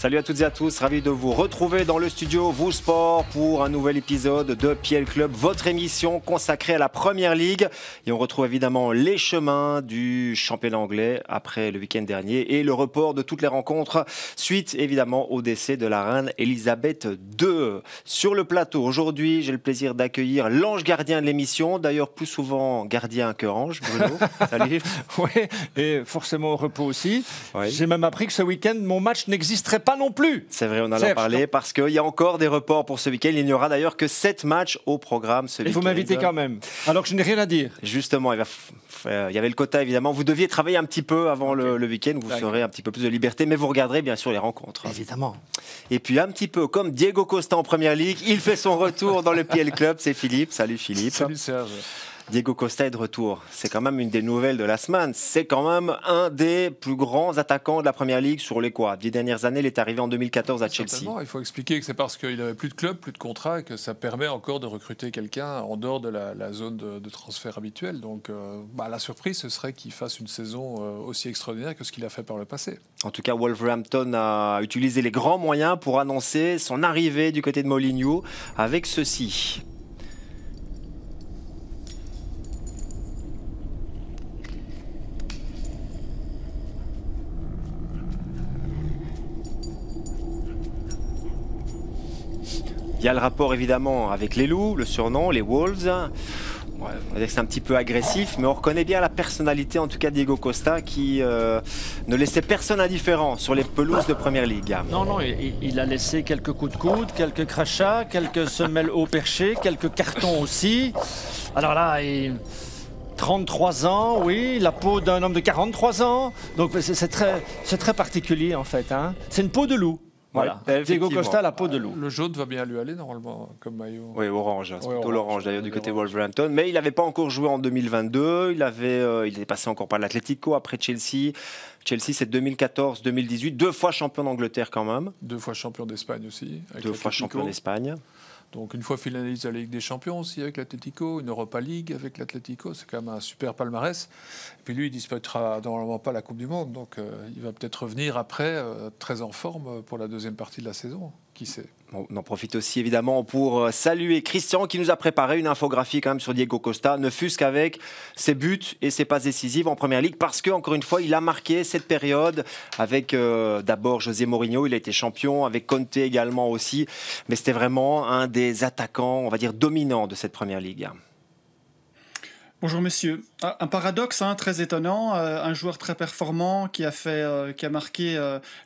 Salut à toutes et à tous, ravi de vous retrouver dans le studio Vous Sport pour un nouvel épisode de PL Club, votre émission consacrée à la Première Ligue. Et on retrouve évidemment les chemins du championnat anglais après le week-end dernier et le report de toutes les rencontres suite évidemment au décès de la reine Elisabeth II. Sur le plateau, aujourd'hui, j'ai le plaisir d'accueillir l'ange gardien de l'émission, d'ailleurs plus souvent gardien que ange, Bruno. Salut. Oui, et forcément au repos aussi. Oui. J'ai même appris que ce week-end, mon match n'existerait pas non plus. C'est vrai, on en a parlé parce qu'il y a encore des reports pour ce week-end. Il n'y aura d'ailleurs que 7 matchs au programme ce week-end. Et vous m'invitez quand même, alors que je n'ai rien à dire. Justement, il y avait le quota évidemment. Vous deviez travailler un petit peu avant le week-end. Vous aurez un petit peu plus de liberté, mais vous regarderez bien sûr les rencontres. Évidemment. Et puis un petit peu comme Diego Costa en Première Ligue, il fait son retour dans le PL Club. C'est Philippe. Salut Philippe. Salut Serge. Diego Costa est de retour. C'est quand même une des nouvelles de la semaine. C'est quand même un des plus grands attaquants de la Première Ligue sur les 10 dernières années. Il est arrivé en 2014 à Chelsea. Il faut expliquer que c'est parce qu'il n'avait plus de club, plus de contrat, que ça permet encore de recruter quelqu'un en dehors de la zone de transfert habituelle. Donc la surprise, ce serait qu'il fasse une saison aussi extraordinaire que ce qu'il a fait par le passé. En tout cas, Wolverhampton a utilisé les grands moyens pour annoncer son arrivée du côté de Molineux avec ceci. Il y a le rapport évidemment avec les loups, le surnom, les Wolves. Ouais, on va dire que c'est un petit peu agressif, mais on reconnaît bien la personnalité, en tout cas Diego Costa, qui ne laissait personne indifférent sur les pelouses de Première Ligue. Non, il a laissé quelques coups de coude, quelques crachats, quelques semelles haut perché, quelques cartons aussi. Alors là, 33 ans, oui, la peau d'un homme de 43 ans. Donc c'est très particulier en fait. Hein. C'est une peau de loup. Voilà, Diego Costa, la peau de loup. Le jaune va bien lui aller normalement comme maillot. Oui, orange, c'est plutôt l'orange d'ailleurs du côté orange. Wolverhampton. Mais il n'avait pas encore joué en 2022, il est passé encore par l'Atlético après Chelsea. Chelsea c'est 2014-2018, 2 fois champion d'Angleterre quand même. 2 fois champion d'Espagne aussi. 2 fois champion d'Espagne. Donc une fois finaliste de la Ligue des Champions aussi avec l'Atlético, une Europa League avec l'Atlético, c'est quand même un super palmarès. Et puis lui, il disputera normalement pas la Coupe du Monde, donc il va peut-être revenir après, très en forme pour la deuxième partie de la saison. Qui sait ? On en profite aussi évidemment pour saluer Christian qui nous a préparé une infographie quand même sur Diego Costa, ne fût-ce qu'avec ses buts et ses passes décisives en Première Ligue, parce que encore une fois il a marqué cette période avec d'abord José Mourinho, il a été champion, avec Conte également aussi, mais c'était vraiment un des attaquants, on va dire, dominants de cette Première Ligue. Bonjour messieurs. Un paradoxe très étonnant, un joueur très performant qui a marqué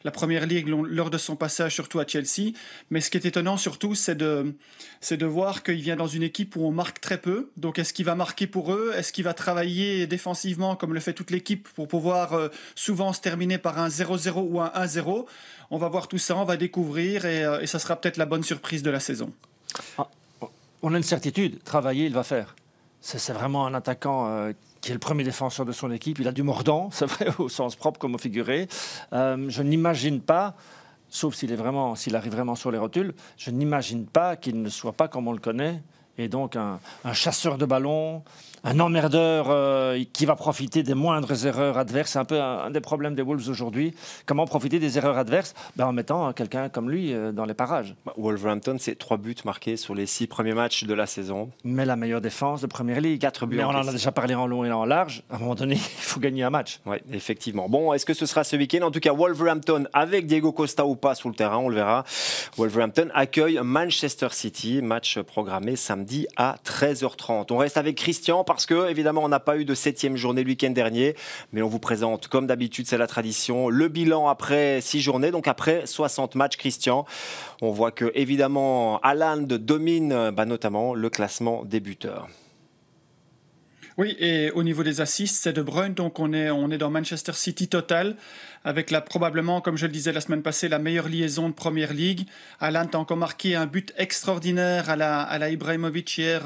la Première Ligue lors de son passage surtout à Chelsea. Mais ce qui est étonnant surtout, c'est de voir qu'il vient dans une équipe où on marque très peu. Donc est-ce qu'il va marquer pour eux ? Est-ce qu'il va travailler défensivement comme le fait toute l'équipe pour pouvoir souvent se terminer par un 0-0 ou un 1-0 ? On va voir tout ça, on va découvrir et ça sera peut-être la bonne surprise de la saison. On a une certitude, travailler il va faire. C'est vraiment un attaquant qui est le premier défenseur de son équipe. Il a du mordant, c'est vrai, au sens propre comme au figuré. Je n'imagine pas, sauf s'il arrive vraiment sur les rotules, je n'imagine pas qu'il ne soit pas comme on le connaît. Et donc un chasseur de ballon, un emmerdeur qui va profiter des moindres erreurs adverses. C'est un peu un des problèmes des Wolves aujourd'hui. Comment profiter des erreurs adverses ? En mettant quelqu'un comme lui dans les parages. Wolverhampton, c'est 3 buts marqués sur les 6 premiers matchs de la saison. Mais la meilleure défense de Première Ligue. 4 buts. Mais on en a déjà parlé en long et en large. À un moment donné, il faut gagner un match. Oui, effectivement. Bon, est-ce que ce sera ce week-end ? En tout cas, Wolverhampton, avec Diego Costa ou pas sur le terrain, on le verra. Wolverhampton accueille Manchester City, match programmé samedi à 13h30. On reste avec Christian parce que, évidemment, on n'a pas eu de 7e journée le week-end dernier, mais on vous présente, comme d'habitude, c'est la tradition, le bilan après 6 journées, donc après 60 matchs. Christian, on voit que, évidemment, Haaland domine notamment le classement des buteurs. Oui, et au niveau des assists, c'est De Bruyne, donc on est dans Manchester City total, avec probablement, comme je le disais la semaine passée, la meilleure liaison de Première Ligue. Haaland a encore marqué un but extraordinaire à la Ibrahimovic hier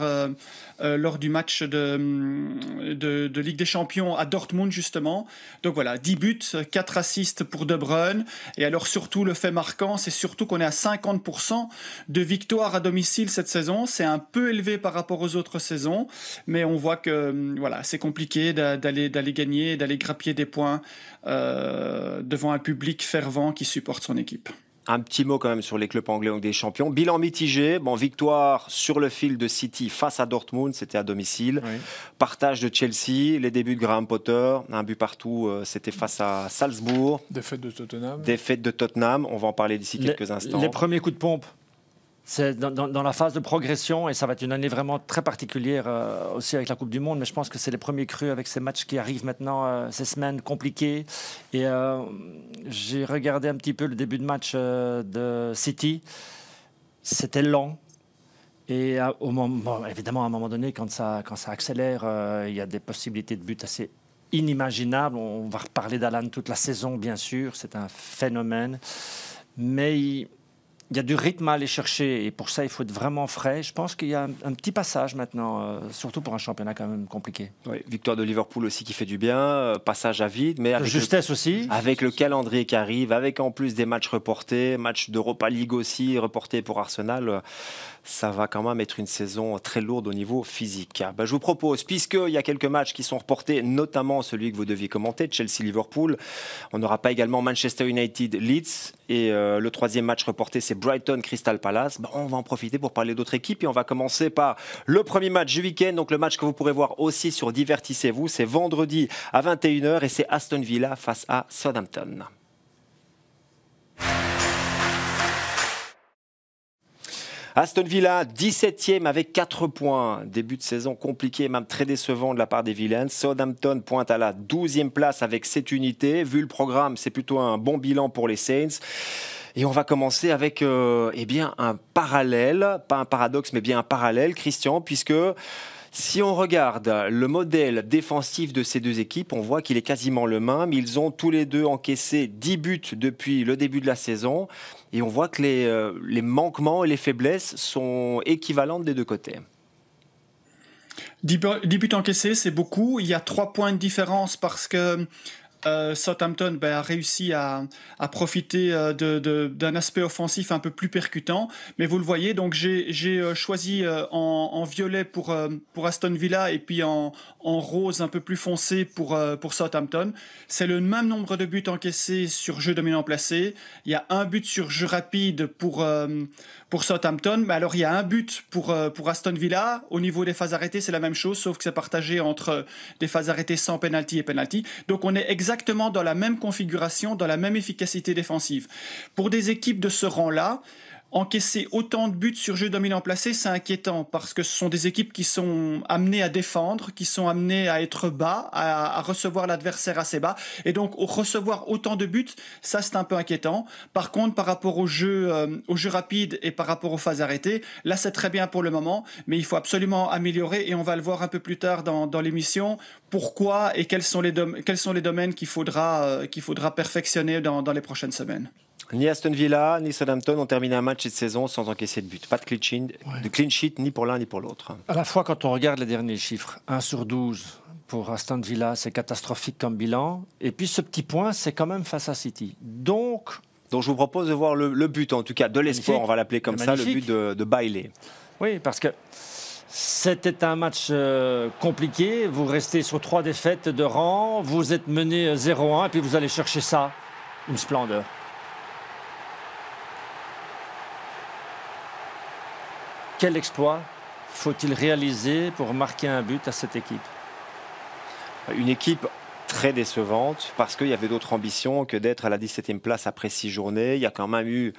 lors du match de Ligue des Champions à Dortmund, justement. Donc voilà, 10 buts, 4 assists pour De Bruyne. Et alors surtout, le fait marquant, c'est surtout qu'on est à 50% de victoires à domicile cette saison. C'est un peu élevé par rapport aux autres saisons, mais on voit que voilà, c'est compliqué d'aller gagner, d'aller grappiller des points devant un public fervent qui supporte son équipe. Un petit mot quand même sur les clubs anglais en Ligue des Champions. Bilan mitigé. Bon, victoire sur le fil de City face à Dortmund, c'était à domicile. Oui. Partage de Chelsea, les débuts de Graham Potter, un but partout, c'était face à Salzbourg. Défaite de Tottenham. Défaite de Tottenham, on va en parler d'ici quelques instants. Les premiers coups de pompe. C'est dans la phase de progression et ça va être une année vraiment très particulière aussi avec la Coupe du Monde. Mais je pense que c'est les premiers crus avec ces matchs qui arrivent maintenant, ces semaines compliquées. Et j'ai regardé un petit peu le début de match de City. C'était lent. Et évidemment, à un moment donné, quand ça accélère, il y a des possibilités de but assez inimaginables. On va reparler d'Alan toute la saison, bien sûr. C'est un phénomène. Mais il y a du rythme à aller chercher et pour ça, il faut être vraiment frais. Je pense qu'il y a un petit passage maintenant, surtout pour un championnat quand même compliqué. Oui, victoire de Liverpool aussi qui fait du bien, passage à vide. Mais avec justesse aussi. Avec le calendrier qui arrive, avec en plus des matchs reportés, matchs d'Europa League aussi reportés pour Arsenal, ça va quand même être une saison très lourde au niveau physique. Je vous propose, puisqu'il y a quelques matchs qui sont reportés, notamment celui que vous deviez commenter, Chelsea-Liverpool, on n'aura pas également Manchester United-Leeds et le troisième match reporté, c'est Brighton-Crystal Palace. On va en profiter pour parler d'autres équipes et on va commencer par le premier match du week-end, donc le match que vous pourrez voir aussi sur Divertissez-vous, c'est vendredi à 21h et c'est Aston Villa face à Southampton. Aston Villa, 17e avec 4 points. Début de saison compliqué, même très décevant de la part des Villains. Southampton pointe à la 12e place avec 7 unités. Vu le programme, c'est plutôt un bon bilan pour les Saints. Et on va commencer avec un parallèle, pas un paradoxe, mais bien un parallèle, Christian, puisque si on regarde le modèle défensif de ces deux équipes, on voit qu'il est quasiment le même. Ils ont tous les deux encaissé 10 buts depuis le début de la saison. Et on voit que les manquements et les faiblesses sont équivalentes des deux côtés. 10 buts encaissés, c'est beaucoup. Il y a 3 points de différence parce que Southampton a réussi à profiter d'un aspect offensif un peu plus percutant. Mais vous le voyez, donc j'ai choisi en violet pour Aston Villa et puis en rose un peu plus foncé pour Southampton. C'est le même nombre de buts encaissés sur jeu dominant placé. Il y a un but sur jeu rapide pour Southampton. Mais alors il y a un but pour Aston Villa. Au niveau des phases arrêtées, c'est la même chose, sauf que c'est partagé entre des phases arrêtées sans penalty et penalty. Donc on est exactement dans la même configuration, dans la même efficacité défensive. Pour des équipes de ce rang-là, encaisser autant de buts sur jeu dominant placé, c'est inquiétant parce que ce sont des équipes qui sont amenées à défendre, qui sont amenées à être bas, à recevoir l'adversaire assez bas. Et donc, recevoir autant de buts, ça, c'est un peu inquiétant. Par contre, par rapport au jeu rapide et par rapport aux phases arrêtées, là, c'est très bien pour le moment, mais il faut absolument améliorer et on va le voir un peu plus tard dans l'émission. Pourquoi et quels sont les domaines qu'il faudra perfectionner dans les prochaines semaines. Ni Aston Villa, ni Southampton ont terminé un match cette saison sans encaisser de but. Pas de clean sheet ni pour l'un ni pour l'autre. À la fois, quand on regarde les derniers chiffres, 1 sur 12 pour Aston Villa, c'est catastrophique comme bilan. Et puis ce petit point, c'est quand même face à City. Donc je vous propose de voir le but, en tout cas, de l'espoir, on va l'appeler comme ça, le but de Bailey. Oui, parce que c'était un match compliqué. Vous restez sur 3 défaites de rang. Vous êtes mené 0-1 et puis vous allez chercher ça. Une splendeur. Quel exploit faut-il réaliser pour marquer un but à cette équipe? Une équipe très décevante parce qu'il y avait d'autres ambitions que d'être à la 17e place après 6 journées. Il y a quand même eu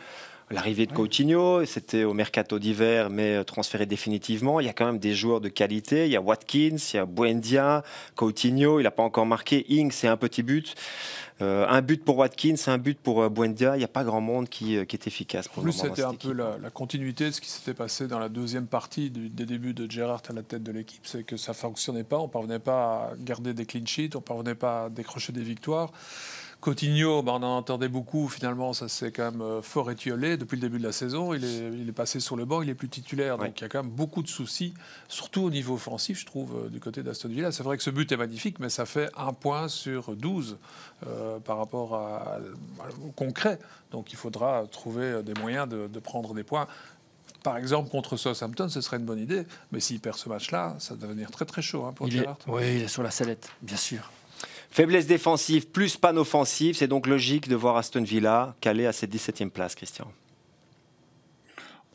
l'arrivée de Coutinho, c'était au mercato d'hiver, mais transféré définitivement. Il y a quand même des joueurs de qualité. Il y a Watkins, il y a Buendia, Coutinho, il n'a pas encore marqué. Ings, c'est un petit but. Un but pour Watkins, un but pour Buendia. Il n'y a pas grand monde qui est efficace pour le moment. C'était un peu la continuité de ce qui s'était passé dans la deuxième partie des débuts de Gerrard à la tête de l'équipe. C'est que ça ne fonctionnait pas. On ne parvenait pas à garder des clean sheets, on ne parvenait pas à décrocher des victoires. Coutinho, on en entendait beaucoup, finalement ça s'est quand même fort étiolé depuis le début de la saison, il est passé sur le banc, il est plus titulaire, donc il y a quand même beaucoup de soucis, surtout au niveau offensif je trouve, du côté d'Aston Villa. C'est vrai que ce but est magnifique, mais ça fait 1 point sur 12 par rapport au concret, donc il faudra trouver des moyens de prendre des points. Par exemple, contre Southampton, ce serait une bonne idée, mais s'il perd ce match-là, ça va devenir très très chaud pour Gerrard. Oui, il est sur la sellette, bien sûr. Faiblesse défensive plus panne offensive, c'est donc logique de voir Aston Villa calé à cette 17e place, Christian.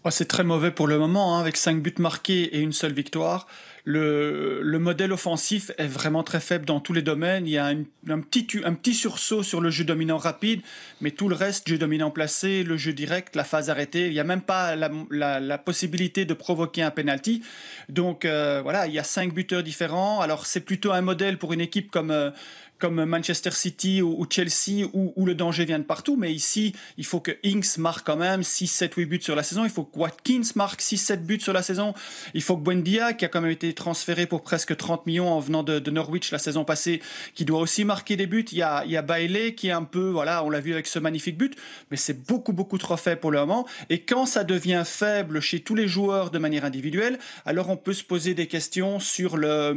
Oh, c'est très mauvais pour le moment, hein, avec 5 buts marqués et une seule victoire. Le modèle offensif est vraiment très faible dans tous les domaines. Il y a un petit sursaut sur le jeu dominant rapide, mais tout le reste, jeu dominant placé, le jeu direct, la phase arrêtée, il n'y a même pas la possibilité de provoquer un penalty. Donc voilà, il y a 5 buteurs différents. Alors c'est plutôt un modèle pour une équipe comme Manchester City ou Chelsea où le danger vient de partout. Mais ici, il faut que Ings marque quand même 6, 7, 8 buts sur la saison. Il faut que Watkins marque 6, 7 buts sur la saison. Il faut que Buendia, qui a quand même été transféré pour presque 30 millions en venant de Norwich la saison passée, qui doit aussi marquer des buts. Il y a Bailey qui est un peu, voilà, on l'a vu avec ce magnifique but, mais c'est beaucoup, beaucoup trop faible pour le moment. Et quand ça devient faible chez tous les joueurs de manière individuelle, alors on peut se poser des questions sur la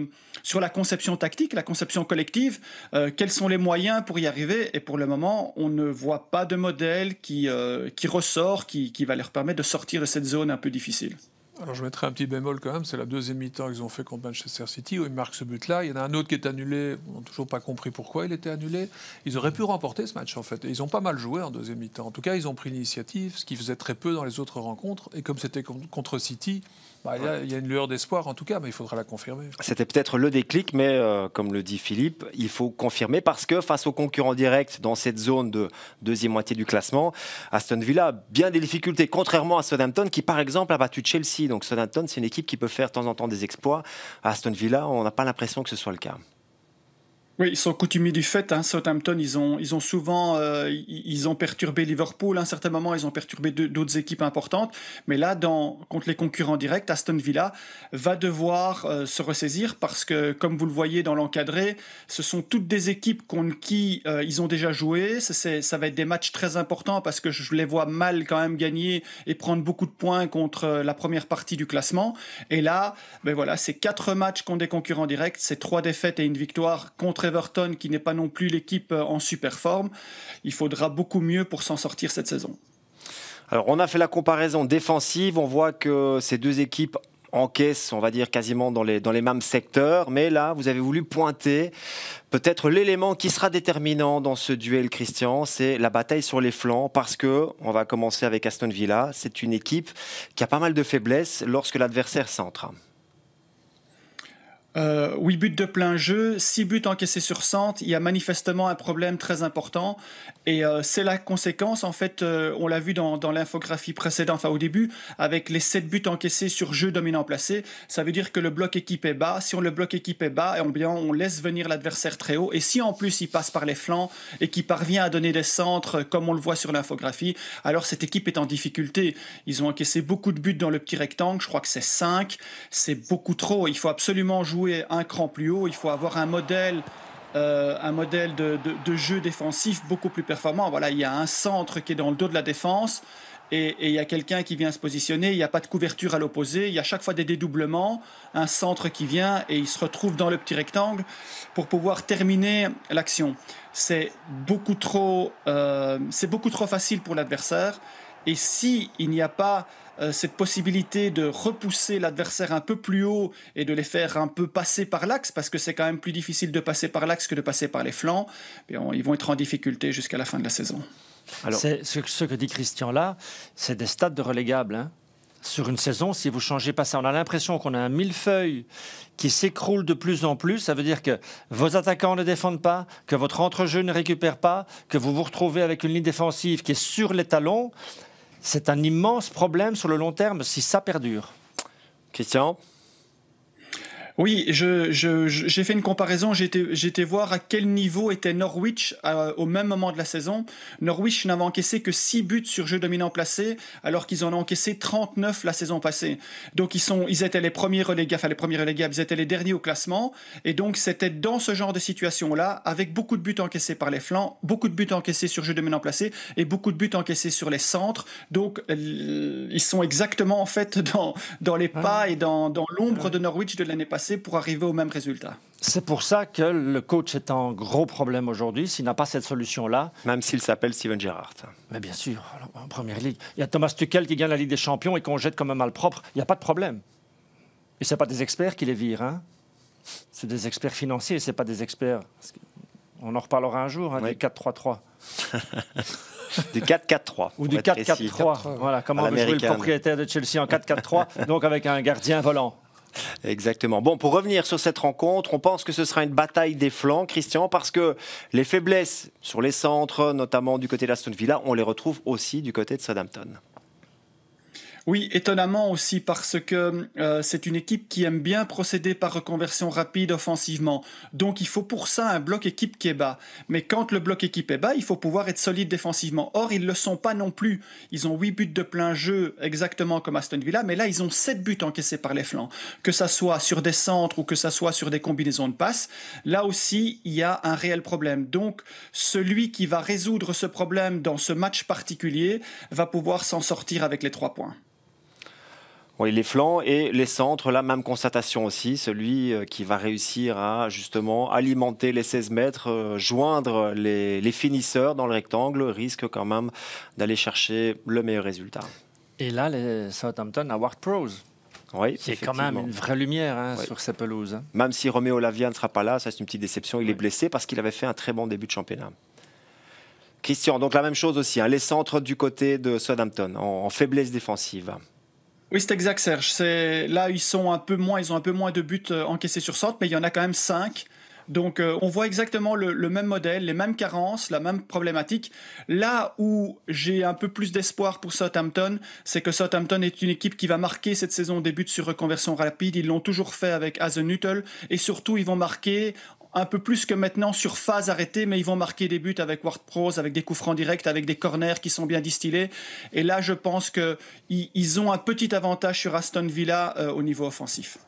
conception tactique, la conception collective. Quels sont les moyens pour y arriver? Et pour le moment, on ne voit pas de modèle qui ressort, qui va leur permettre de sortir de cette zone un peu difficile. Alors je mettrai un petit bémol quand même, c'est la deuxième mi-temps qu'ils ont fait contre Manchester City où ils marquent ce but-là. Il y en a un autre qui est annulé, on n'a toujours pas compris pourquoi il était annulé. Ils auraient pu remporter ce match en fait. Et ils ont pas mal joué en deuxième mi-temps. En tout cas, ils ont pris l'initiative, ce qui faisait très peu dans les autres rencontres. Et comme c'était contre City, il y a une lueur d'espoir en tout cas, mais il faudra la confirmer. C'était peut-être le déclic, mais comme le dit Philippe, il faut confirmer parce que face aux concurrents directs dans cette zone de deuxième moitié du classement, Aston Villa a bien des difficultés, contrairement à Southampton qui par exemple a battu Chelsea. Donc Southampton, c'est une équipe qui peut faire de temps en temps des exploits. À Aston Villa, on n'a pas l'impression que ce soit le cas. Oui, ils sont coutumiers du fait. Hein. Southampton, ils ont souvent ils ont perturbé Liverpool. À un certain moment, ils ont perturbé d'autres équipes importantes. Mais là, contre les concurrents directs, Aston Villa va devoir se ressaisir parce que, comme vous le voyez dans l'encadré, ce sont toutes des équipes contre qui ils ont déjà joué. Ça va être des matchs très importants parce que je les vois mal quand même gagner et prendre beaucoup de points contre la première partie du classement. Et là, ben voilà, c'est 4 matchs contre des concurrents directs, c'est 3 défaites et une victoire contre Everton, qui n'est pas non plus l'équipe en super forme. Il faudra beaucoup mieux pour s'en sortir cette saison. Alors, on a fait la comparaison défensive. On voit que ces deux équipes encaissent, on va dire, quasiment dans les mêmes secteurs. Mais là, vous avez voulu pointer peut-être l'élément qui sera déterminant dans ce duel, Christian, c'est la bataille sur les flancs. Parce que, on va commencer avec Aston Villa, c'est une équipe qui a pas mal de faiblesses lorsque l'adversaire centre. 8 buts de plein jeu, 6 buts encaissés sur centre. Il y a manifestement un problème très important et c'est la conséquence en fait, on l'a vu dans l'infographie précédente, enfin au début, avec les 7 buts encaissés sur jeu dominant placé. Ça veut dire que le bloc équipe est bas. Si le bloc équipe est bas, on laisse venir l'adversaire très haut, et si en plus il passe par les flancs et qu'il parvient à donner des centres comme on le voit sur l'infographie, alors cette équipe est en difficulté. Ils ont encaissé beaucoup de buts dans le petit rectangle, je crois que c'est 5, c'est beaucoup trop. Il faut absolument jouer un cran plus haut, il faut avoir un modèle de jeu défensif beaucoup plus performant. Voilà, il y a un centre qui est dans le dos de la défense et il y a quelqu'un qui vient se positionner, il n'y a pas de couverture à l'opposé, il y a chaque fois des dédoublements, un centre qui vient et il se retrouve dans le petit rectangle pour pouvoir terminer l'action. C'est beaucoup trop facile pour l'adversaire, et si il n'y a pas cette possibilité de repousser l'adversaire un peu plus haut et de les faire un peu passer par l'axe, parce que c'est quand même plus difficile de passer par l'axe que de passer par les flancs, ils vont être en difficulté jusqu'à la fin de la saison. Alors, ce que dit Christian là, c'est des stats de relégables. Hein. Sur une saison, si vous ne changez pas ça, on a l'impression qu'on a un millefeuille qui s'écroule de plus en plus. Ça veut dire que vos attaquants ne défendent pas, que votre entrejeu ne récupère pas, que vous vous retrouvez avec une ligne défensive qui est sur les talons. C'est un immense problème sur le long terme si ça perdure. Christian ? Oui, j'ai fait une comparaison, j'ai été voir à quel niveau était Norwich au même moment de la saison. Norwich n'avait encaissé que 6 buts sur jeu dominant placé, alors qu'ils en ont encaissé 39 la saison passée. Donc ils étaient les premiers relégables, ils étaient les derniers au classement, et donc c'était dans ce genre de situation-là, avec beaucoup de buts encaissés par les flancs, beaucoup de buts encaissés sur jeu dominant placé, et beaucoup de buts encaissés sur les centres. Donc ils sont exactement en fait dans les pas et dans l'ombre de Norwich de l'année passée, pour arriver au même résultat. C'est pour ça que le coach est en gros problème aujourd'hui, s'il n'a pas cette solution-là. Même s'il s'appelle Steven Gerrard. Mais bien sûr, en Première Ligue. Il y a Thomas Tuchel qui gagne la Ligue des Champions et qu'on jette comme un malpropre. Il n'y a pas de problème. Et ce n'est pas des experts qui les virent. Hein. C'est des experts financiers, ce n'est pas des experts On en reparlera un jour, du 4-3-3. Du 4-4-3. Ou du 4-4-3. Voilà, comment veut jouer le propriétaire de Chelsea en 4-4-3, donc avec un gardien volant. Exactement. Bon, pour revenir sur cette rencontre, on pense que ce sera une bataille des flancs, Christian, parce que les faiblesses sur les centres, notamment du côté d'Aston Villa, on les retrouve aussi du côté de Southampton. Oui, étonnamment aussi parce que c'est une équipe qui aime bien procéder par reconversion rapide offensivement. Donc il faut pour ça un bloc équipe qui est bas. Mais quand le bloc équipe est bas, il faut pouvoir être solide défensivement. Or, ils ne le sont pas non plus. Ils ont 8 buts de plein jeu, exactement comme Aston Villa, mais là, ils ont 7 buts encaissés par les flancs. Que ça soit sur des centres ou que ça soit sur des combinaisons de passes, là aussi, il y a un réel problème. Donc, celui qui va résoudre ce problème dans ce match particulier va pouvoir s'en sortir avec les 3 points. Oui, les flancs et les centres, la même constatation aussi. Celui qui va réussir à justement alimenter les 16 mètres, joindre les finisseurs dans le rectangle, risque quand même d'aller chercher le meilleur résultat. Et là, les Southampton à Ward-Prowse. Oui, c'est quand même une vraie lumière sur ces pelouses. Même si Romeo Lavia ne sera pas là, ça c'est une petite déception. Il est blessé parce qu'il avait fait un très bon début de championnat. Christian, donc la même chose aussi. Les centres du côté de Southampton en faiblesse défensive. Oui, c'est exact, Serge. Là, ils ont un peu moins de buts encaissés sur centre, mais il y en a quand même 5. Donc, on voit exactement le même modèle, les mêmes carences, la même problématique. Là où j'ai un peu plus d'espoir pour Southampton, c'est que Southampton est une équipe qui va marquer cette saison des buts sur reconversion rapide. Ils l'ont toujours fait avec Hasenhüttl. Et surtout, ils vont marquer un peu plus que maintenant sur phase arrêtée, mais ils vont marquer des buts avec Ward-Prowse, avec des coups francs directs, avec des corners qui sont bien distillés. Et là, je pense qu'ils ont un petit avantage sur Aston Villa au niveau offensif.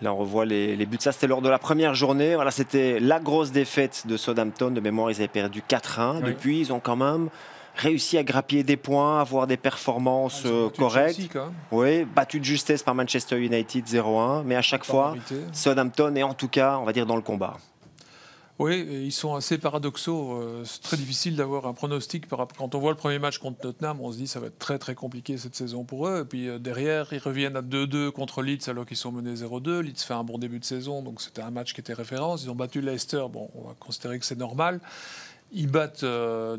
Là, on revoit les buts. Ça, c'était lors de la première journée. Voilà, c'était la grosse défaite de Southampton. De mémoire, ils avaient perdu 4-1. Oui. Depuis, ils ont quand même réussi à grappiller des points, avoir des performances correctes. Oui, battu de justesse par Manchester United 0-1. Mais à chaque fois, Southampton est en tout cas, on va dire, dans le combat. Oui, ils sont assez paradoxaux. C'est très difficile d'avoir un pronostic. Quand on voit le premier match contre Tottenham, on se dit que ça va être très très compliqué cette saison pour eux. Et puis derrière, ils reviennent à 2-2 contre Leeds alors qu'ils sont menés 0-2. Leeds fait un bon début de saison, donc c'était un match qui était référence. Ils ont battu Leicester, bon, on va considérer que c'est normal. Ils battent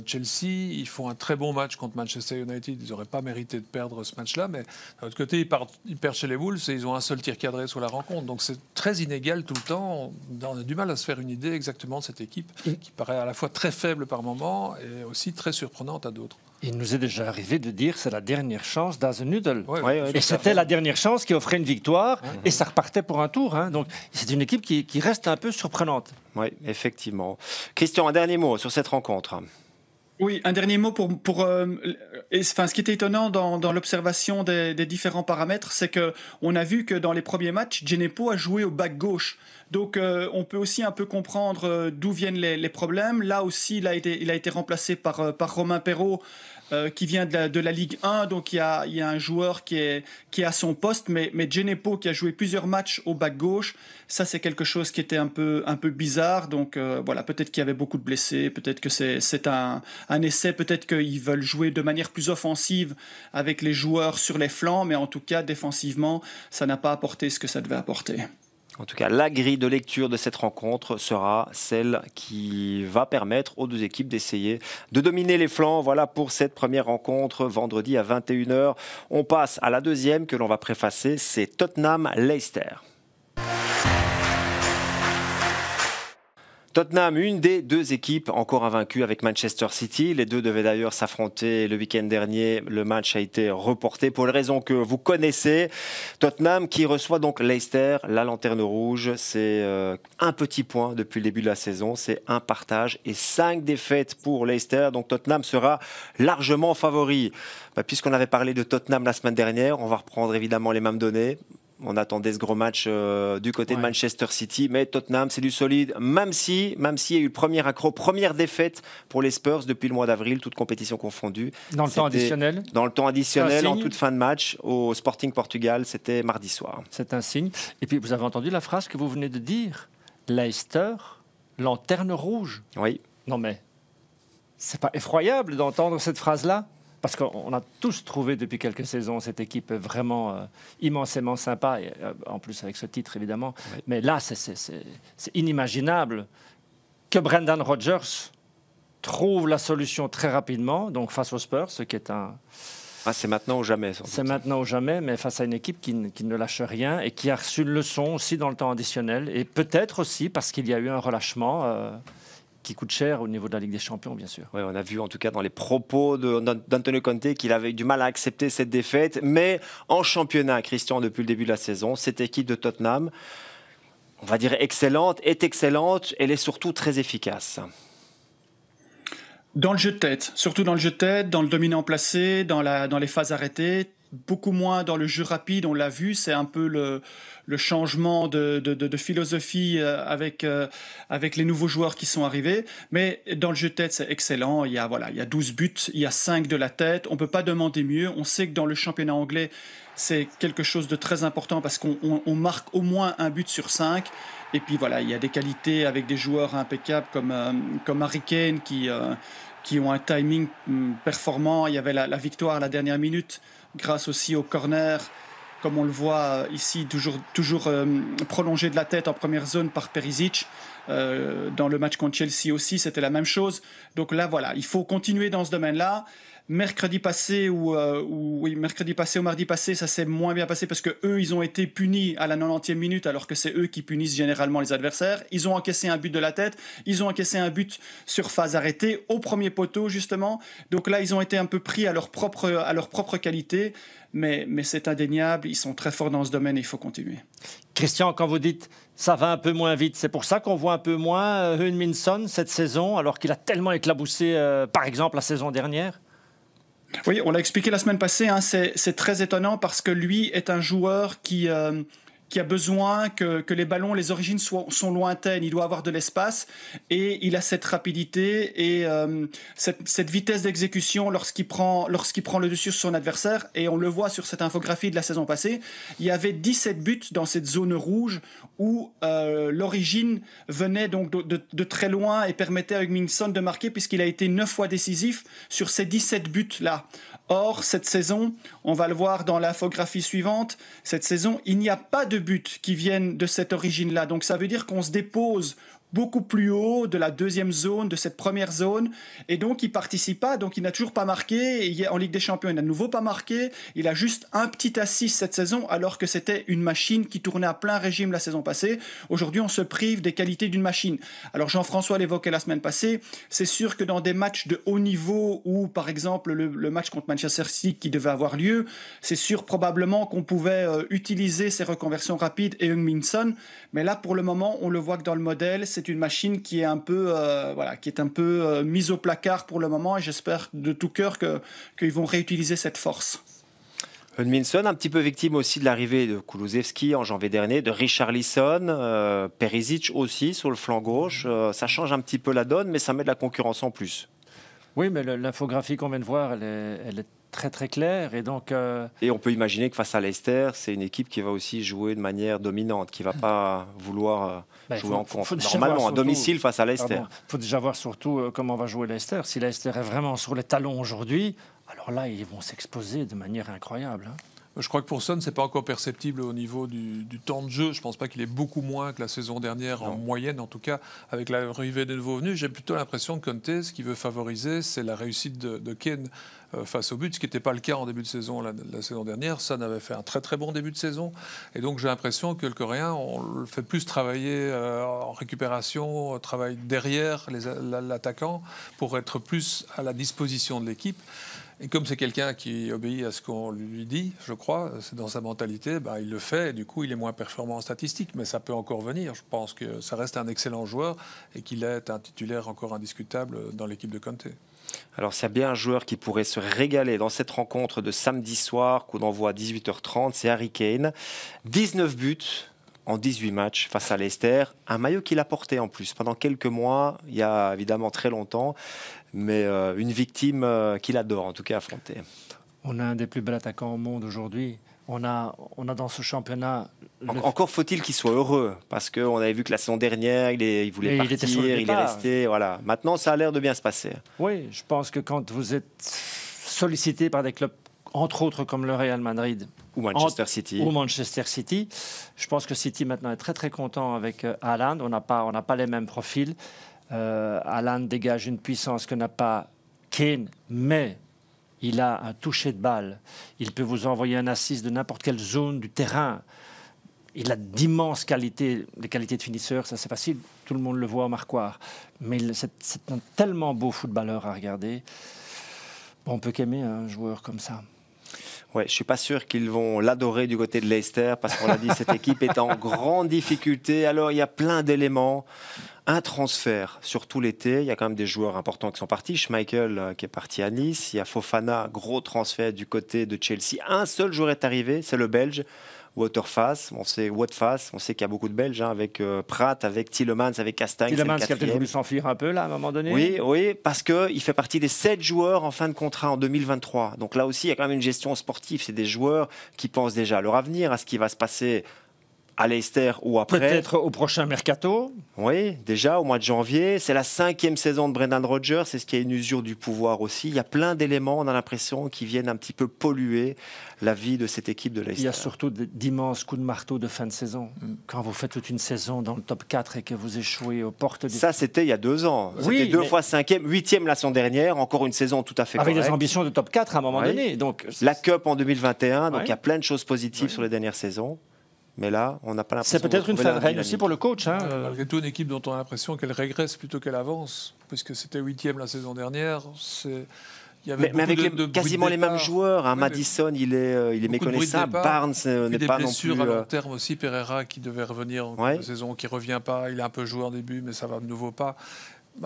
Chelsea, ils font un très bon match contre Manchester United. Ils n'auraient pas mérité de perdre ce match-là, mais d'un autre côté, ils perdent chez les Wolves et ils ont un seul tir cadré sur la rencontre. Donc c'est très inégal tout le temps. On a du mal à se faire une idée exactement de cette équipe qui paraît à la fois très faible par moment et aussi très surprenante à d'autres. Il nous est déjà arrivé de dire que c'est la dernière chance d'Hasenhüttl. Oui, et c'était la dernière chance qui offrait une victoire et ça repartait pour un tour. Donc c'est une équipe qui reste un peu surprenante. Oui, effectivement. Christian, un dernier mot sur cette rencontre. Oui, un dernier mot ce qui était étonnant dans l'observation des différents paramètres, c'est qu'on a vu que dans les premiers matchs, Djenepo a joué au back gauche. Donc on peut aussi un peu comprendre d'où viennent les problèmes. Là aussi, il a été remplacé par Romain Perraud, qui vient de la Ligue 1, donc il y a un joueur qui est à son poste, mais Djenepo qui a joué plusieurs matchs au back gauche, ça c'est quelque chose qui était un peu bizarre, donc voilà, peut-être qu'il y avait beaucoup de blessés, peut-être que c'est un essai, peut-être qu'ils veulent jouer de manière plus offensive avec les joueurs sur les flancs, mais en tout cas défensivement, ça n'a pas apporté ce que ça devait apporter. En tout cas, la grille de lecture de cette rencontre sera celle qui va permettre aux deux équipes d'essayer de dominer les flancs. Voilà pour cette première rencontre vendredi à 21h. On passe à la deuxième que l'on va préfacer, c'est Tottenham-Leicester. Tottenham, une des deux équipes encore invaincues avec Manchester City. Les deux devaient d'ailleurs s'affronter le week-end dernier. Le match a été reporté pour les raisons que vous connaissez. Tottenham qui reçoit donc Leicester, la lanterne rouge. C'est un petit point depuis le début de la saison. C'est un partage et 5 défaites pour Leicester. Donc Tottenham sera largement favori. Puisqu'on avait parlé de Tottenham la semaine dernière, on va reprendre évidemment les mêmes données. On attendait ce gros match du côté de Manchester City, mais Tottenham, c'est du solide, même s'il y a eu le premier accro, première défaite pour les Spurs depuis le mois d'avril, toute compétition confondue. Dans le temps additionnel. Dans le temps additionnel, en toute fin de match, au Sporting Portugal, c'était mardi soir. C'est un signe. Et puis, vous avez entendu la phrase que vous venez de dire, Leicester, lanterne rouge. Oui. Non mais, c'est pas effroyable d'entendre cette phrase-là ? Parce qu'on a tous trouvé depuis quelques saisons cette équipe vraiment immensément sympa, et, en plus avec ce titre évidemment. Oui. Mais là, c'est inimaginable que Brendan Rodgers trouve la solution très rapidement, donc face aux Spurs, ce qui est un... c'est maintenant ou jamais. C'est maintenant ou jamais, mais face à une équipe qui ne lâche rien et qui a reçu une leçon aussi dans le temps additionnel. Et peut-être aussi parce qu'il y a eu un relâchement qui coûte cher au niveau de la Ligue des Champions, bien sûr. Oui, on a vu en tout cas dans les propos d'Antonio Conte qu'il avait du mal à accepter cette défaite. Mais en championnat, Christian, depuis le début de la saison, cette équipe de Tottenham, on va dire excellente, est excellente. Elle est surtout très efficace. Dans le jeu de tête, surtout dans le jeu de tête, dans le dominant placé, dans les phases arrêtées, beaucoup moins dans le jeu rapide, on l'a vu, c'est un peu le changement de philosophie avec les nouveaux joueurs qui sont arrivés. Mais dans le jeu de tête, c'est excellent. Il y a 12 buts, il y a 5 de la tête. On ne peut pas demander mieux. On sait que dans le championnat anglais, c'est quelque chose de très important parce qu'on marque au moins un but sur 5. Et puis voilà, il y a des qualités avec des joueurs impeccables comme Harry Kane qui ont un timing performant. Il y avait la victoire à la dernière minute grâce aussi au corner, comme on le voit ici, toujours prolongé de la tête en première zone par Perisic. Dans le match contre Chelsea aussi, c'était la même chose. Donc là, voilà, il faut continuer dans ce domaine-là. Mercredi passé ou mardi passé, ça s'est moins bien passé parce que eux, ils ont été punis à la 90e minute, alors que c'est eux qui punissent généralement les adversaires. Ils ont encaissé un but de la tête, ils ont encaissé un but sur phase arrêtée au premier poteau justement. Donc là, ils ont été un peu pris à leur propre qualité, mais c'est indéniable. Ils sont très forts dans ce domaine et il faut continuer. Christian, quand vous dites ça va un peu moins vite, c'est pour ça qu'on voit un peu moins Heung-min Son cette saison, alors qu'il a tellement éclaboussé, par exemple, la saison dernière. Oui, on l'a expliqué la semaine passée, hein, c'est très étonnant parce que lui est un joueur qui a besoin que les ballons, les origines sont lointaines. Il doit avoir de l'espace et il a cette rapidité et cette vitesse d'exécution lorsqu'il prend le dessus sur son adversaire. Et on le voit sur cette infographie de la saison passée. Il y avait 17 buts dans cette zone rouge où l'origine venait donc de très loin et permettait à Heung-min Son de marquer puisqu'il a été 9 fois décisif sur ces 17 buts-là. Or, cette saison, on va le voir dans l'infographie suivante, cette saison, il n'y a pas de buts qui viennent de cette origine-là. Donc ça veut dire qu'on se dépose beaucoup plus haut de la deuxième zone, de cette première zone, et donc il participe pas, donc il n'a toujours pas marqué, et en Ligue des Champions il n'a de nouveau pas marqué, il a juste un petit assist cette saison, alors que c'était une machine qui tournait à plein régime la saison passée. Aujourd'hui on se prive des qualités d'une machine. Alors Jean-François l'évoquait la semaine passée, c'est sûr que dans des matchs de haut niveau, ou par exemple le match contre Manchester City qui devait avoir lieu, c'est sûr probablement qu'on pouvait utiliser ces reconversions rapides et Heung-min Son, mais là pour le moment on le voit que dans le modèle, c'est une machine qui est un peu, mise au placard pour le moment et j'espère de tout cœur qu'ils vont réutiliser cette force. Heung-min Son, un petit peu victime aussi de l'arrivée de Kulusevski en janvier dernier, de Richarlison, Perisic aussi sur le flanc gauche. Ça change un petit peu la donne, mais ça met de la concurrence en plus. Oui, mais l'infographie qu'on vient de voir, elle est très très claire et donc. Et on peut imaginer que face à Leicester, c'est une équipe qui va aussi jouer de manière dominante, qui va pas vouloir jouer en contre. Normalement, à domicile face à Leicester. Il faut déjà voir surtout comment va jouer Leicester. Si Leicester est vraiment sur les talons aujourd'hui, alors là, ils vont s'exposer de manière incroyable. Hein. Je crois que pour Son, c'est pas encore perceptible au niveau du temps de jeu. Je pense pas qu'il est beaucoup moins que la saison dernière, en moyenne en tout cas, avec l'arrivée des nouveaux venus. J'ai plutôt l'impression que Conte, ce qu'il veut favoriser, c'est la réussite de Kane face au but, ce qui n'était pas le cas en début de saison la saison dernière. Son avait fait un très très bon début de saison. Et donc j'ai l'impression que le Coréen, on le fait plus travailler en récupération, travaille derrière l'attaquant pour être plus à la disposition de l'équipe. Et comme c'est quelqu'un qui obéit à ce qu'on lui dit, je crois, c'est dans sa mentalité, il le fait et du coup il est moins performant en statistique, mais ça peut encore venir. Je pense que ça reste un excellent joueur et qu'il est un titulaire encore indiscutable dans l'équipe de Conte. Alors s'il y a bien un joueur qui pourrait se régaler dans cette rencontre de samedi soir, coup d'envoi à 18h30, c'est Harry Kane. 19 buts en 18 matchs face à Leicester. Un maillot qu'il a porté en plus pendant quelques mois, il y a évidemment très longtemps, mais une victime qu'il adore en tout cas affronter. On a un des plus bels attaquants au monde aujourd'hui. On a dans ce championnat... Encore faut-il qu'il soit heureux, parce qu'on avait vu que la saison dernière, il voulait partir, il est resté. Voilà. Maintenant, ça a l'air de bien se passer. Oui, je pense que quand vous êtes sollicité par des clubs, entre autres comme le Real Madrid ou Manchester City, je pense que City maintenant est très très content avec Haaland. On n'a pas les mêmes profils. Haaland dégage une puissance que n'a pas Kane, mais il a un toucher de balle. Il peut vous envoyer un assist de n'importe quelle zone du terrain. Il a d'immenses qualités, des qualités de finisseur, ça c'est facile, tout le monde le voit au marquoir. Mais c'est un tellement beau footballeur à regarder. Bon, on peut qu'aimer un joueur comme ça. Ouais, je ne suis pas sûr qu'ils vont l'adorer du côté de Leicester, parce qu'on l'a dit, cette équipe est en grande difficulté. Alors, il y a plein d'éléments. Un transfert, surtout l'été. Il y a quand même des joueurs importants qui sont partis. Schmeichel qui est parti à Nice. Il y a Fofana, gros transfert du côté de Chelsea. Un seul joueur est arrivé, c'est le Belge. Waterface, on sait qu'il y a beaucoup de Belges avec Pratt, avec Tielemans, avec Castagne. Tielemans qui a peut-être voulu s'enfuir un peu là à un moment donné. Oui, parce qu'il fait partie des 7 joueurs en fin de contrat en 2023. Donc là aussi, il y a quand même une gestion sportive. C'est des joueurs qui pensent déjà à leur avenir, à ce qui va se passer à Leicester ou après. Peut-être au prochain mercato. Oui, déjà au mois de janvier. C'est la 5e saison de Brendan Rodgers. C'est ce qui est une usure du pouvoir aussi. Il y a plein d'éléments, on a l'impression, qui viennent un petit peu polluer la vie de cette équipe de Leicester. Il y a surtout d'immenses coups de marteau de fin de saison. Quand vous faites toute une saison dans le top 4 et que vous échouez aux portes du... Ça, c'était il y a 2 ans. C'était 2 fois 5e, 8e la saison dernière. Encore une saison tout à fait correcte. Avec des ambitions de top 4 à un moment donné. Donc, la Cup en 2021. Donc il y a plein de choses positives sur les dernières saisons. Mais là, on n'a pas l'impression. C'est peut-être une fin de règne aussi pour le coach. Malgré tout, une équipe dont on a l'impression qu'elle régresse plutôt qu'elle avance, puisque c'était 8e la saison dernière. Mais avec quasiment les mêmes joueurs. Hein. Madison, il est méconnaissable. Barnes n'est pas non plus. Des blessures à long terme aussi. Pereira qui devait revenir en cours de saison, qui ne revient pas. Il a un peu joué en début, mais ça va de nouveau pas.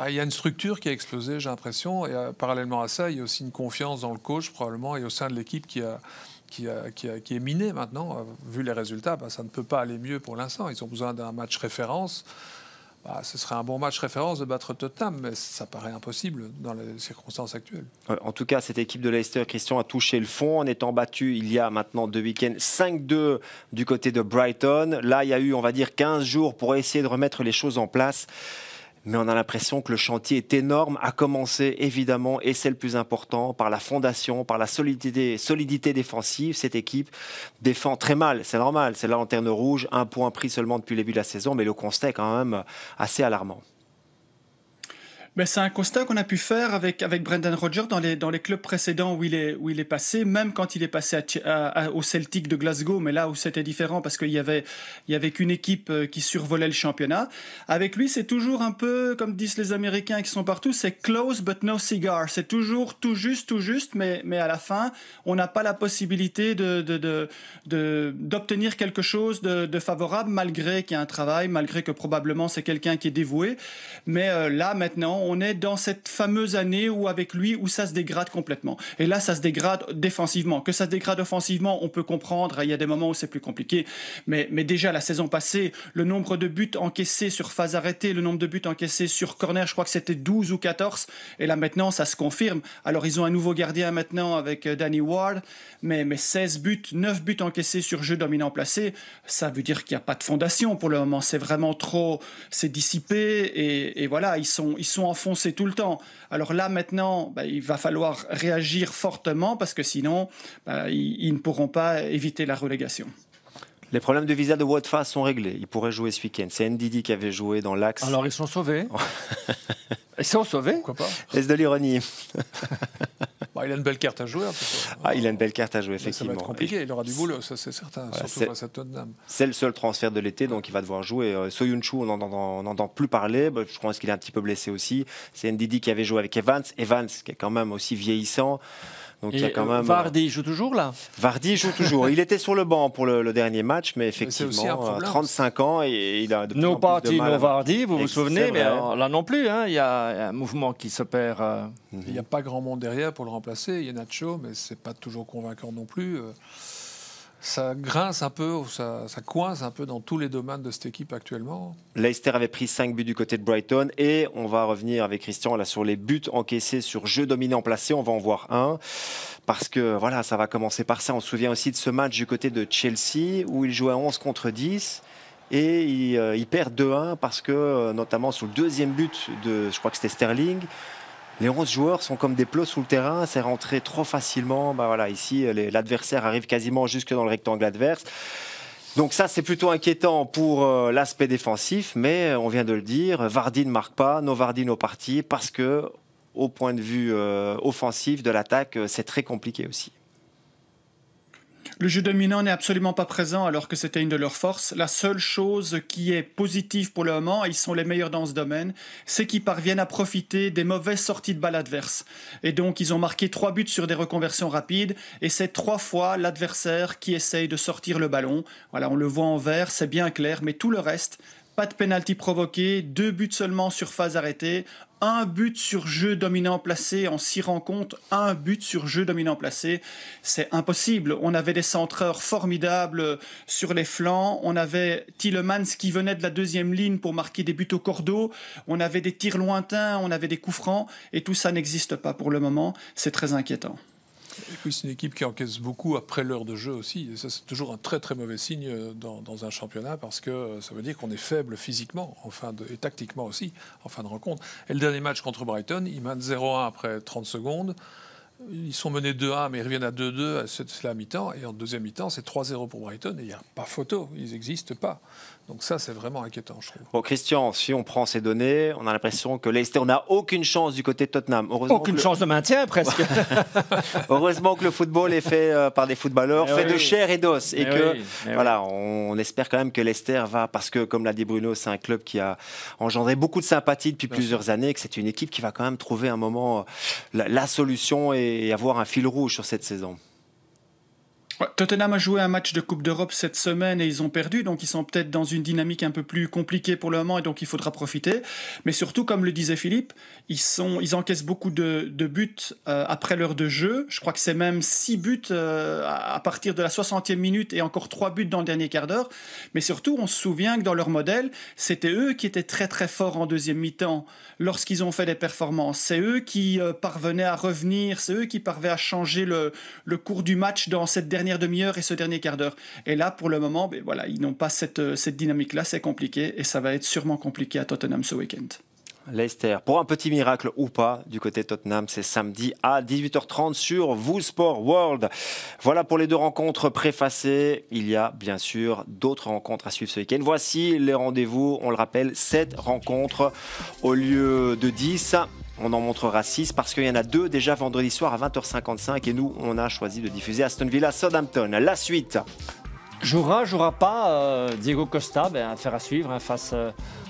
Il y a une structure qui a explosé, j'ai l'impression. Et parallèlement à ça, il y a aussi une confiance dans le coach, probablement, et au sein de l'équipe qui est miné maintenant, vu les résultats, ça ne peut pas aller mieux pour l'instant. Ils ont besoin d'un match référence. Ce serait un bon match référence de battre Tottenham, mais ça paraît impossible dans les circonstances actuelles. En tout cas, cette équipe de Leicester, Christian, a touché le fond en étant battue il y a maintenant 2 week-ends, 5-2 du côté de Brighton. Là, il y a eu, on va dire, 15 jours pour essayer de remettre les choses en place. Mais on a l'impression que le chantier est énorme, à commencer évidemment, et c'est le plus important, par la fondation, par la solidité défensive. Cette équipe défend très mal, c'est normal, c'est la lanterne rouge, 1 point pris seulement depuis le début de la saison, mais le constat est quand même assez alarmant. Ben, c'est un constat qu'on a pu faire avec Brendan Rodgers dans les clubs précédents où il est passé, même quand il est passé au Celtic de Glasgow, mais là où c'était différent parce qu'il y avait qu'une équipe qui survolait le championnat. Avec lui, c'est toujours un peu, comme disent les Américains qui sont partout, c'est close but no cigar. C'est toujours tout juste, mais à la fin, on n'a pas la possibilité d'obtenir quelque chose de favorable, malgré qu'il y a un travail, malgré que probablement c'est quelqu'un qui est dévoué. Mais là, maintenant, on est dans cette fameuse année où avec lui, où ça se dégrade complètement. Et là, ça se dégrade défensivement. Que ça se dégrade offensivement, on peut comprendre. Il y a des moments où c'est plus compliqué. Mais déjà, la saison passée, le nombre de buts encaissés sur phase arrêtée, le nombre de buts encaissés sur corner, je crois que c'était 12 ou 14. Et là, maintenant, ça se confirme. Alors, ils ont un nouveau gardien maintenant avec Danny Ward. Mais 16 buts, 9 buts encaissés sur jeu dominant placé, ça veut dire qu'il n'y a pas de fondation pour le moment. C'est vraiment trop... C'est dissipé. Et voilà, ils sont enfoncés tout le temps. Alors là, maintenant, il va falloir réagir fortement parce que sinon, ils ne pourront pas éviter la relégation. Les problèmes de visa de Waterface sont réglés. Ils pourraient jouer ce week-end. C'est Ndidi qui avait joué dans l'axe. Alors, ils sont sauvés. Ils sont sauvés. Pourquoi pas? Est-ce de l'ironie? Il a une belle carte à jouer. Il a une belle carte à jouer, effectivement. Ça va être compliqué. Il aura du boulot, ça c'est certain, surtout face à Tottenham. C'est le seul transfert de l'été, donc il va devoir jouer. Soyuncu, on n'entend plus parler. Je pense qu'il est un petit peu blessé aussi. C'est Ndidi qui avait joué avec Evans. Evans, qui est quand même aussi vieillissant. Donc, il y a quand même... Vardy joue toujours là? Vardy joue toujours. Il était sur le banc pour le dernier match, mais effectivement, 35 ans et il a de plus No en plus party, de mal. no Vardy, vous vous souvenez, mais là non plus, il y a un mouvement qui s'opère. Il n'y a pas grand monde derrière pour le remplacer. Il y a Nacho, mais c'est pas toujours convaincant non plus. Ça grince un peu, ça coince un peu dans tous les domaines de cette équipe actuellement. Leicester avait pris 5 buts du côté de Brighton et on va revenir avec Christian là, sur les buts encaissés sur jeu dominant placé. On va en voir un parce que voilà, ça va commencer par ça. On se souvient aussi de ce match du côté de Chelsea où il jouait à 11 contre 10 et il perd 2-1 parce que notamment sur le deuxième but de, je crois que c'était Sterling, les 11 joueurs sont comme des plots sous le terrain, c'est rentré trop facilement. Ici, l'adversaire arrive quasiment jusque dans le rectangle adverse. Donc ça, c'est plutôt inquiétant pour l'aspect défensif, mais on vient de le dire, Vardy ne marque pas, no Vardy, no parti, parce que au point de vue offensif de l'attaque, c'est très compliqué aussi. Le jeu dominant n'est absolument pas présent alors que c'était une de leurs forces. La seule chose qui est positive pour le moment, et ils sont les meilleurs dans ce domaine, c'est qu'ils parviennent à profiter des mauvaises sorties de balles adverses. Et donc ils ont marqué 3 buts sur des reconversions rapides et c'est 3 fois l'adversaire qui essaye de sortir le ballon. Voilà, on le voit en vert, c'est bien clair, mais tout le reste, pas de pénalty provoqué, 2 buts seulement sur phase arrêtée, 1 but sur jeu dominant placé en 6 rencontres, 1 but sur jeu dominant placé. C'est impossible. On avait des centreurs formidables sur les flancs. On avait Tielemans qui venait de la 2e ligne pour marquer des buts au cordeau. On avait des tirs lointains, on avait des coups francs. Et tout ça n'existe pas pour le moment. C'est très inquiétant. Et puis c'est une équipe qui encaisse beaucoup après l'heure de jeu aussi. Et ça, c'est toujours un très très mauvais signe dans un championnat parce que ça veut dire qu'on est faible physiquement et tactiquement aussi en fin de rencontre. Et le dernier match contre Brighton, ils mènent 0-1 après 30 secondes. Ils sont menés 2-1, mais ils reviennent à 2-2, c'est la mi-temps. Et en deuxième mi-temps, c'est 3-0 pour Brighton. Et il n'y a pas photo, ils n'existent pas. Donc ça, c'est vraiment inquiétant, je trouve. Bon, Christian, si on prend ces données, on a l'impression que Leicester n'a aucune chance du côté de Tottenham. Aucune chance de maintien, presque. Heureusement que le football est fait par des footballeurs, fait de chair et d'os. Et que, on espère quand même que Leicester va, parce que, comme l'a dit Bruno, c'est un club qui a engendré beaucoup de sympathie depuis plusieurs années, et que c'est une équipe qui va quand même trouver un moment la solution et avoir un fil rouge sur cette saison. Tottenham a joué un match de Coupe d'Europe cette semaine et ils ont perdu, donc ils sont peut-être dans une dynamique un peu plus compliquée pour le moment et donc il faudra profiter. Mais surtout, comme le disait Philippe, ils encaissent beaucoup de buts après l'heure de jeu. Je crois que c'est même 6 buts à partir de la 60e minute et encore 3 buts dans le dernier quart d'heure. Mais surtout, on se souvient que dans leur modèle, c'était eux qui étaient très très forts en deuxième mi-temps lorsqu'ils ont fait des performances. C'est eux qui parvenaient à revenir, c'est eux qui parvenaient à changer le cours du match dans cette dernière demi-heure et ce dernier quart d'heure. Et là, pour le moment, ils n'ont pas cette dynamique-là, c'est compliqué et ça va être sûrement compliqué à Tottenham ce week-end. Leicester, pour un petit miracle ou pas, du côté de Tottenham, c'est samedi à 18h30 sur VooSport World. Voilà pour les 2 rencontres préfacées. Il y a bien sûr d'autres rencontres à suivre ce week-end. Voici les rendez-vous, on le rappelle, 7 rencontres au lieu de 10. On en montrera 6 parce qu'il y en a 2 déjà vendredi soir à 20h55 et nous, on a choisi de diffuser Aston Villa Southampton. La suite. Jouera pas Diego Costa, affaire à suivre face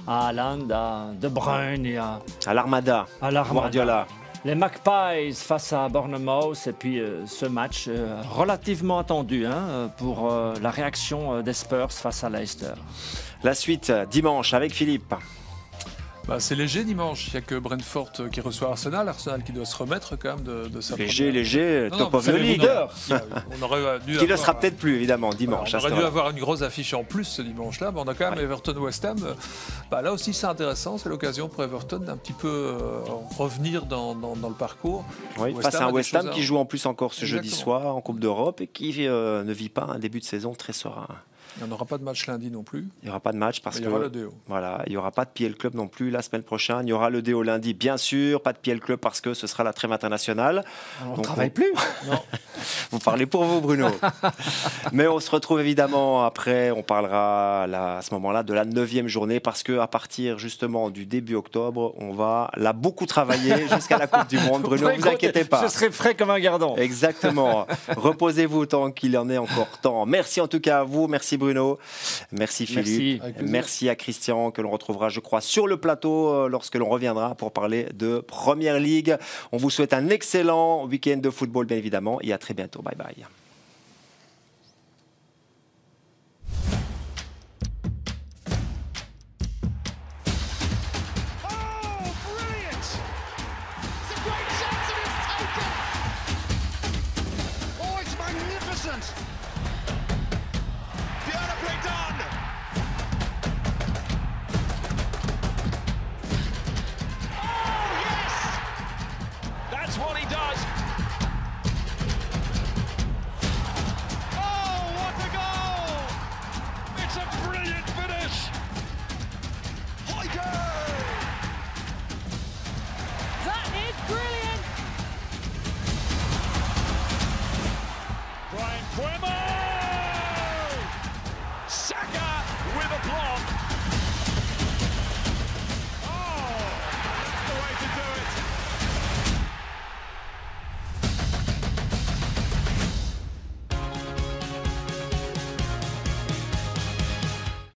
à Haaland, à De Bruyne et à l'Armada. Guardiola. Les Magpies face à Bournemouth et puis ce match relativement attendu pour la réaction des Spurs face à Leicester. La suite dimanche avec Philippe. C'est léger dimanche, il n'y a que Brentford qui reçoit Arsenal qui doit se remettre quand même de sa léger, top of the league. Qui ne sera peut-être plus évidemment dimanche. On aurait dû avoir une grosse affiche en plus ce dimanche-là, mais on a quand même Everton-West Ham. Là aussi c'est intéressant, c'est l'occasion pour Everton d'un petit peu revenir dans le parcours. Oui, face à un West Ham qui joue en plus encore ce jeudi soir en Coupe d'Europe et qui ne vit pas un début de saison très serein. Il n'y en aura pas de match lundi non plus. Il n'y aura pas de match parce qu'il y aura le DO. Voilà, il n'y aura pas de PL Club non plus la semaine prochaine. Il y aura le DO lundi, bien sûr. Pas de PL Club parce que ce sera la trêve internationale. On ne travaille plus. Non. Vous parlez pour vous, Bruno. Mais on se retrouve évidemment après. On parlera à ce moment-là de la 9e journée parce qu'à partir justement du début octobre, on va là beaucoup travailler jusqu'à la Coupe du Monde. Bruno, ne vous inquiétez pas. Je serai frais comme un gardon. Exactement. Reposez-vous tant qu'il en est encore temps. Merci en tout cas à vous. Merci Bruno. Merci Philippe. Merci à Christian que l'on retrouvera, je crois, sur le plateau lorsque l'on reviendra pour parler de Première Ligue. On vous souhaite un excellent week-end de football, bien évidemment, et à très bientôt. Bye bye. Tiger!